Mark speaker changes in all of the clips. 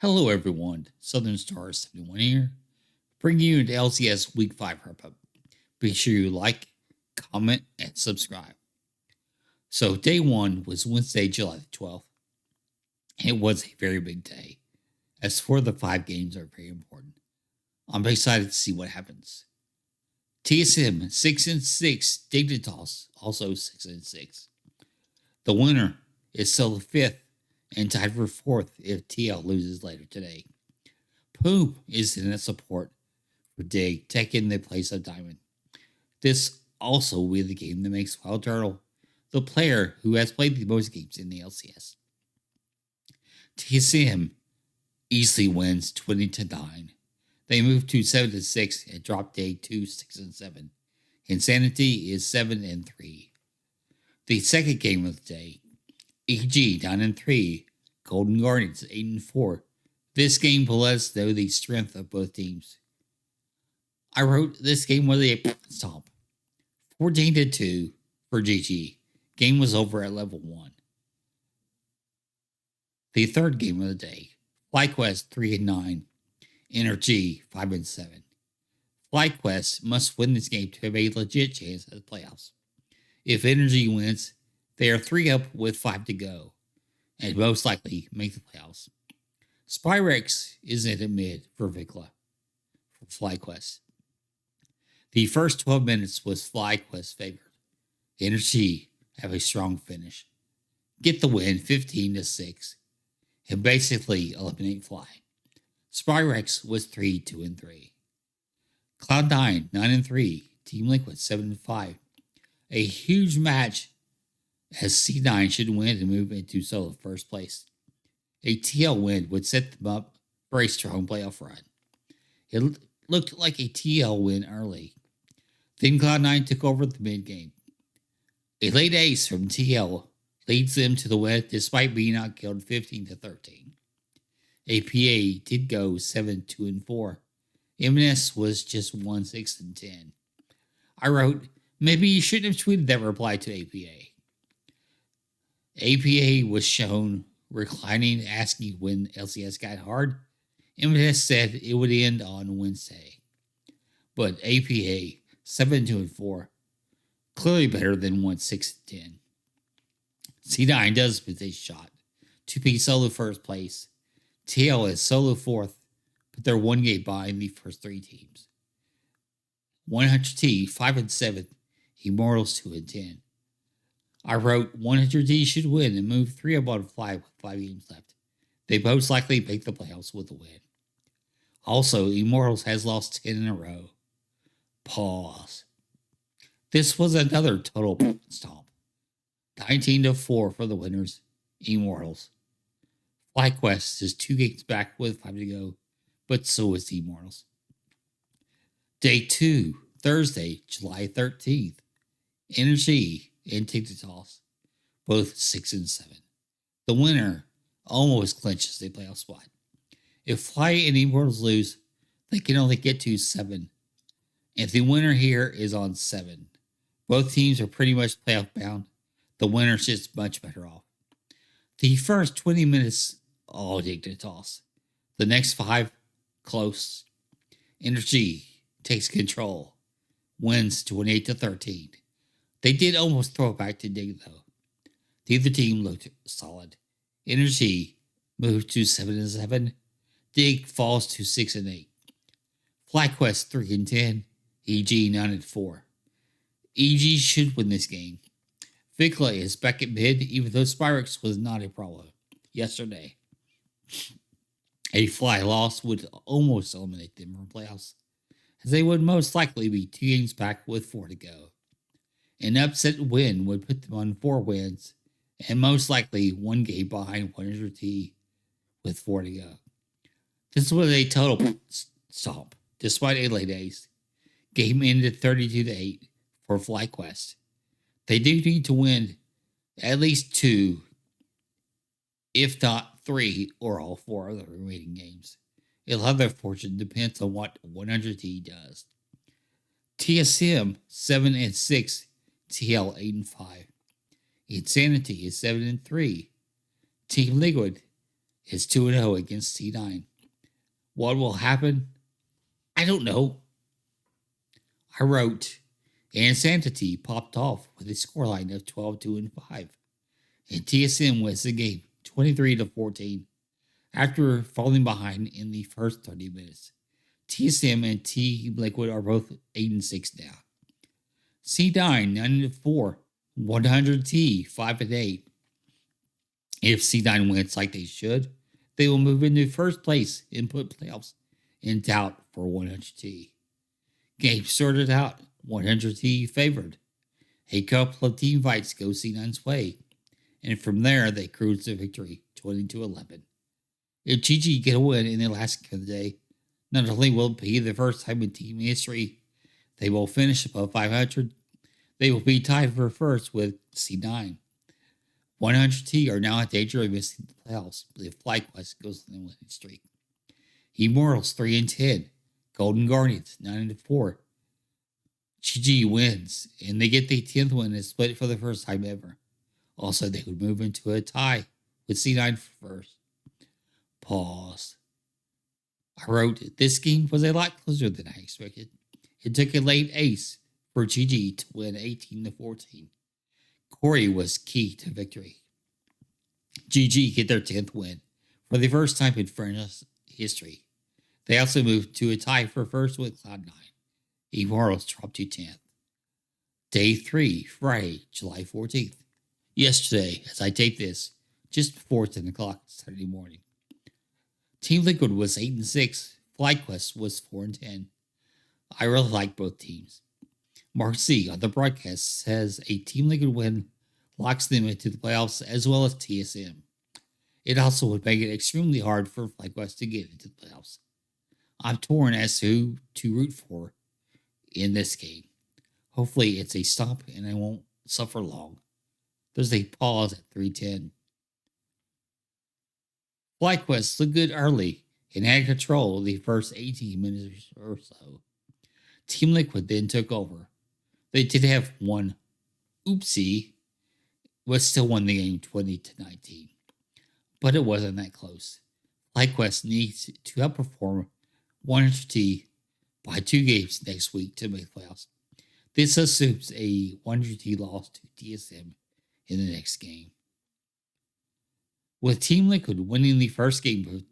Speaker 1: Hello, everyone. Southern Star 71 here, bringing you the LCS Week 5 wrap-up. Be sure you like, comment, and subscribe. So, day one was Wednesday, July the 12th. It was a very big day. As for the 5 games are very important. I'm excited to see what happens. TSM 6-6, Dignitas also 6-6. The winner is still 5th and tied for 4th if TL loses later today. Poop is in a support for Dig, taking the place of Diamond. This also will be the game that makes Wild Turtle the player who has played the most games in the LCS. TSM easily wins 20-9. They move to 7-6 and drop Dig to 6-7. Insanity is 7-3. The second game of the day, EG 9-3, Golden Guardians 8-4. This game will let us know the strength of both teams. I wrote this game was a stomp. 14-2 for GG. Game was over at level 1. The third game of the day, FlyQuest 3-9, Energy 5-7. FlyQuest must win this game to have a legit chance at the playoffs. If Energy wins, they are 3 up with 5 to go, and most likely make the playoffs. Spyrex is in the mid for Vikla for FlyQuest. The first 12 minutes was FlyQuest favored. Energy have a strong finish, get the win 15-6, and basically eliminate Fly. Spyrex was 3-2-3. Cloud9 9-3, Team Liquid 7-5. A huge match as C9 should win and move into solo first place. A TL win would set them up for a strong playoff run. It looked like a TL win early. Then Cloud9 took over the mid game. A late ace from TL leads them to the win despite being outkilled 15-13. APA did go 7-2-4. MNS was just 1-6-10. I wrote, maybe you shouldn't have tweeted that reply to APA. APA was shown reclining, asking when LCS got hard. MNS said it would end on Wednesday. But APA 7-2-4, clearly better than 1-6-10. C9 does miss a shot to be solo first place. TL is solo 4th, but they're 1 game behind the first 3 teams. 100T 5-7, Immortals 2-10. I wrote 100T should win and move 3 up on Fly with 5 games left. They most likely make the playoffs with a win. Also, Immortals has lost 10 in a row. Pause. This was another total stomp. 19-4 for the winners, Immortals. FlyQuest is 2 games back with 5 to go, but so is the Immortals. Day 2, Thursday, July 13th. Energy and Dignitas, both 6-7. The winner almost clinches the playoff spot. If Fly and Immortals lose, they can only get to 7. If the winner here is on 7, both teams are pretty much playoff bound. The winner's just much better off. The first 20 minutes, all Dignitas. The next 5, close. Energy takes control, wins 28-13. They did almost throw it back to Dig, though. The other team looked solid. Energy moved to 7-7. Dig falls to 6-8. FlyQuest 3-10. EG 9-4. EG should win this game. Vikla is back at mid, even though Spyrex was not a problem yesterday. A Fly loss would almost eliminate them from playoffs, as they would most likely be 2 games back with 4 to go. An upset win would put them on 4 wins, and most likely 1 game behind 100T with 4 to go. This was a total stomp, despite a late ace. Game ended 32-8 for FlyQuest. They do need to win at least 2, if not 3, or all 4 of the remaining games. A lot of their fortune depends on what 100T does. TSM 7-6, TL 8-5. Insanity is 7-3. Team Liquid is 2-0 against C9. What will happen? I don't know. I wrote, Insanity popped off with a scoreline of 12-5, and TSM wins the game 23-14 after falling behind in the first 30 minutes. TSM and Team Liquid are both 8-6 now. C9 9-4, 100T 5-8. If C9 wins like they should, they will move into first place and put playoffs in doubt for 100T. Game sorted out, 100T favored. A couple of team fights go C9's way, and from there they cruise to victory 20-11. If GG get a win in the last game of the day, not only will it be the first time in team history they will finish above 500, they will be tied for first with C9. 100T are now in danger of missing the playoffs if FlyQuest goes on the winning streak. Immortals 3-10, Golden Guardians 9-4. GG wins, and they get the 10th win and split for the first time ever. Also, they would move into a tie with C9 for first. Pause. I wrote, this game was a lot closer than I expected. It took a late ace for GG to win 18-14. Corey was key to victory. GG get their 10th win for the first time in franchise history. They also moved to a tie for first with Cloud9. Immortals dropped to 10th. Day 3, Friday, July 14th. Yesterday, as I tape this, just before 10 o'clock Saturday morning. Team Liquid was 8-6. FlyQuest was 4-10. I really like both teams. Mark C on the broadcast says a Team Liquid win locks them into the playoffs as well as TSM. It also would make it extremely hard for FlyQuest to get into the playoffs. I'm torn as to who to root for in this game. Hopefully it's a stop and I won't suffer long. There's a pause at 3:10. FlyQuest looked good early and had control the first 18 minutes or so. Team Liquid then took over. They did have one oopsie, but still won the game 20-19. But it wasn't that close. FlyQuest needs to outperform 100T by 2 games next week to make playoffs. This assumes a 100T loss to TSM in the next game. With Team Liquid winning the first game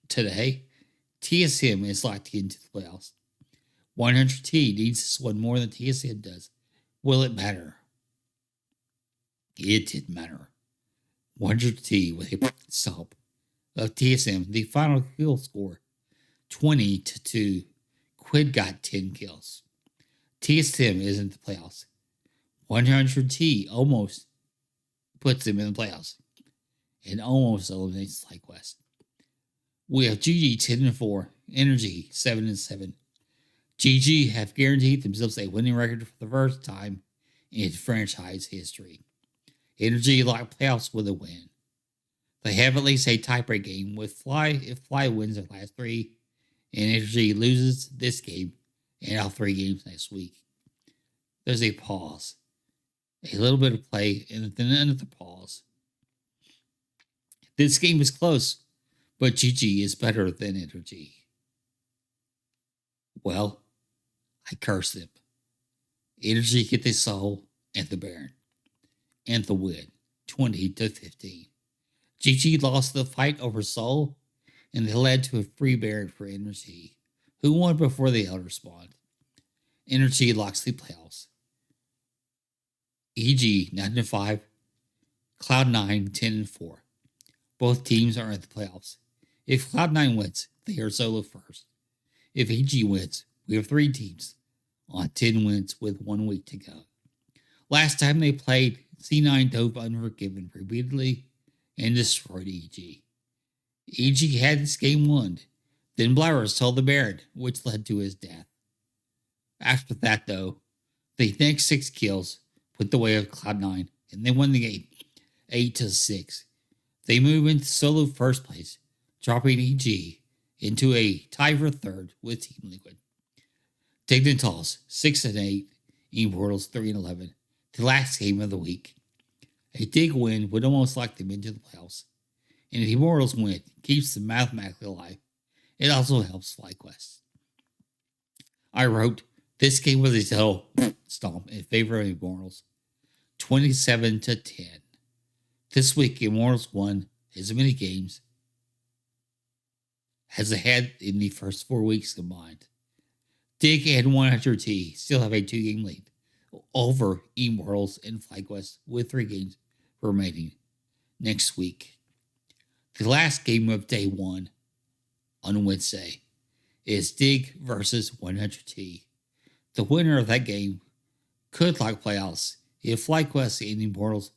Speaker 1: today, TSM is locked into the playoffs. 100T needs to win more than TSM does. Will it matter? It did matter. 100T with a stop of TSM, the final kill score 20-2. Quid got 10 kills. TSM is in the playoffs. 100T almost puts them in the playoffs and almost eliminates FlyQuest. We have GG 10-4, Energy 7-7. GG have guaranteed themselves a winning record for the first time in franchise history. Energy locked playoffs with a win. They have at least a tiebreak game with Fly if Fly wins their last 3, and Energy loses this game and all 3 games next week. There's a pause. A little bit of play and then another pause. This game is close, but GG is better than Energy. Well, I curse them. Energy get the soul and the Baron. And the win, 20-15. GG lost the fight over soul, and it led to a free Baron for Energy, who won before the Elder spawned. Energy locks the playoffs. EG 9-5, Cloud9 10-4. Both teams are in the playoffs. If Cloud9 wins, they are solo first. If EG wins, we have 3 teams on 10 wins with 1 week to go. Last time they played, C9 dove Unforgiven repeatedly and destroyed EG. EG had this game won. Then Blowers told the Baron, which led to his death. After that, though, the next 6 kills put the way of Cloud9, and they won the game 8-6. They move into solo first place, dropping EG into a tie for third with Team Liquid. Dignitals 6-8, Immortals 3-11. The last game of the week. A Dig win would almost lock them into the playoffs, and the Immortals win keeps them mathematically alive. It also helps FlyQuest. I wrote, this game was a total stomp in favor of Immortals, 27-10. This week, Immortals won as many games as they had in the first 4 weeks combined. Dig and 100T still have a 2-game lead over Immortals and FlyQuest with 3 games remaining next week. The last game of day 1 on Wednesday is Dig versus 100T. The winner of that game could lock playoffs if FlyQuest and Immortals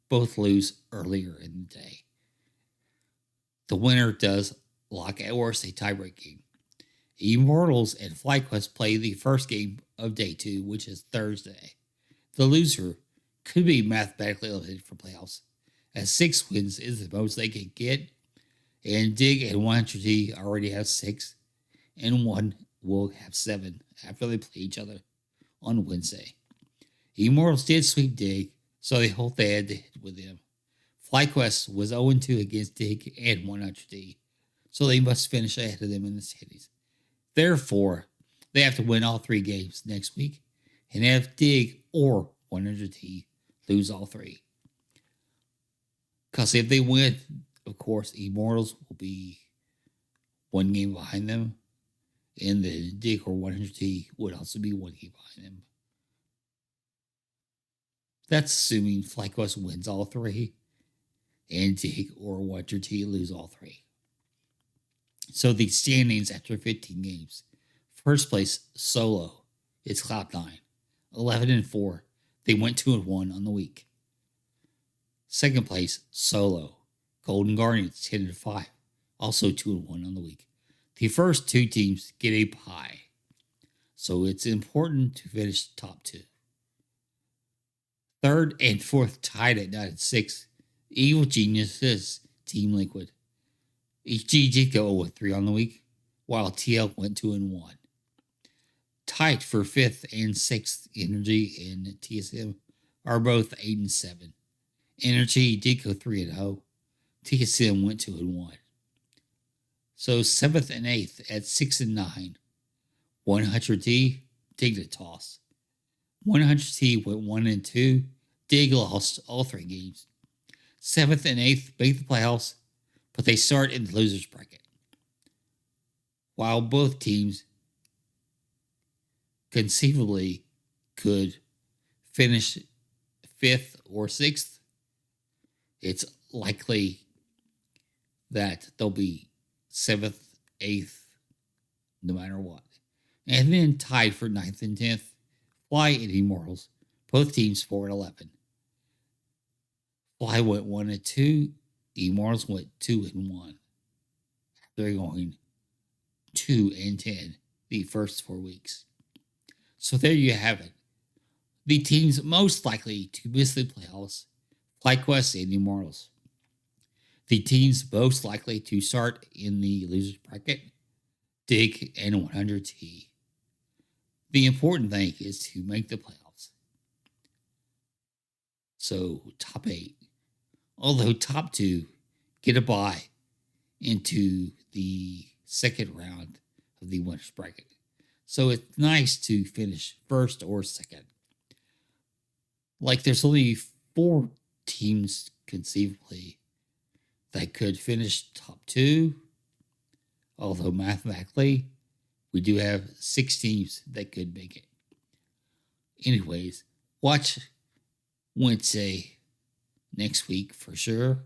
Speaker 1: both lose earlier in the day. The winner does lock at worst a tiebreak game. Immortals and FlyQuest play the first game of day 2, which is Thursday. The loser could be mathematically eliminated for playoffs, as 6 wins is the most they can get, and Dig and 100T already have 6, and 1 will have 7 after they play each other on Wednesday. Immortals did sweep Dig, so they hope they had to hit with them. FlyQuest was 0-2 against Dig and 100T, so they must finish ahead of them in the standings. Therefore, they have to win all 3 games next week and have Dig or 100T lose all 3. Because if they win, of course, Immortals will be 1 game behind them, and the Dig or 100T would also be 1 game behind them. That's assuming FlyQuest wins all 3 and Dig or 100T lose all 3. So the standings after 15 games. First place, Solo, is Cloud9, 11-4. They went 2-1 on the week. Second place, Solo, Golden Guardians, 10-5, also 2-1 on the week. The first 2 teams get a bye, so it's important to finish top 2. Third and fourth tied at 9-6. Evil Geniuses, Team Liquid. HG did go 0-3 on the week, while TL went 2-1. Tied for 5th and 6th, Energy and TSM are both 8-7. Energy did go 3-0. TSM went 2-1. So 7th and 8th at 6-9. 100T, Dig the toss. 100T went 1-2. Dig lost all 3 games. 7th and 8th make the playoffs, but they start in the losers bracket. While both teams conceivably could finish 5th or 6th, it's likely that they'll be 7th, 8th, no matter what. And then tied for 9th and 10th, Fly and Immortals, both teams 4-11. Fly went 1-2, Immortals went 2-1. They're going 2-10 the first 4 weeks. So there you have it. The teams most likely to miss the playoffs, FlyQuest and Immortals. The teams most likely to start in the losers bracket, Dig and 100T. The important thing is to make the playoffs. So top 8. Although top 2 get a bye into the second round of the winners bracket. So it's nice to finish first or second. Like there's only 4 teams conceivably that could finish top 2. Although mathematically, we do have 6 teams that could make it. Anyways, watch Wednesday next week for sure.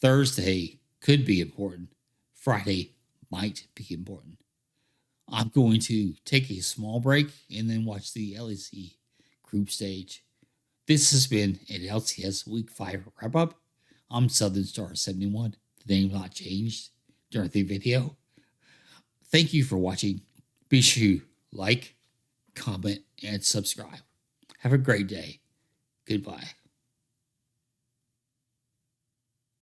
Speaker 1: Thursday could be important. Friday might be important. I'm going to take a small break and then watch the LCS group stage. This has been an LCS Week 5 wrap-up. I'm Southern Star 71. The name's not changed during the video. Thank you for watching. Be sure to like, comment, and subscribe. Have a great day. Goodbye.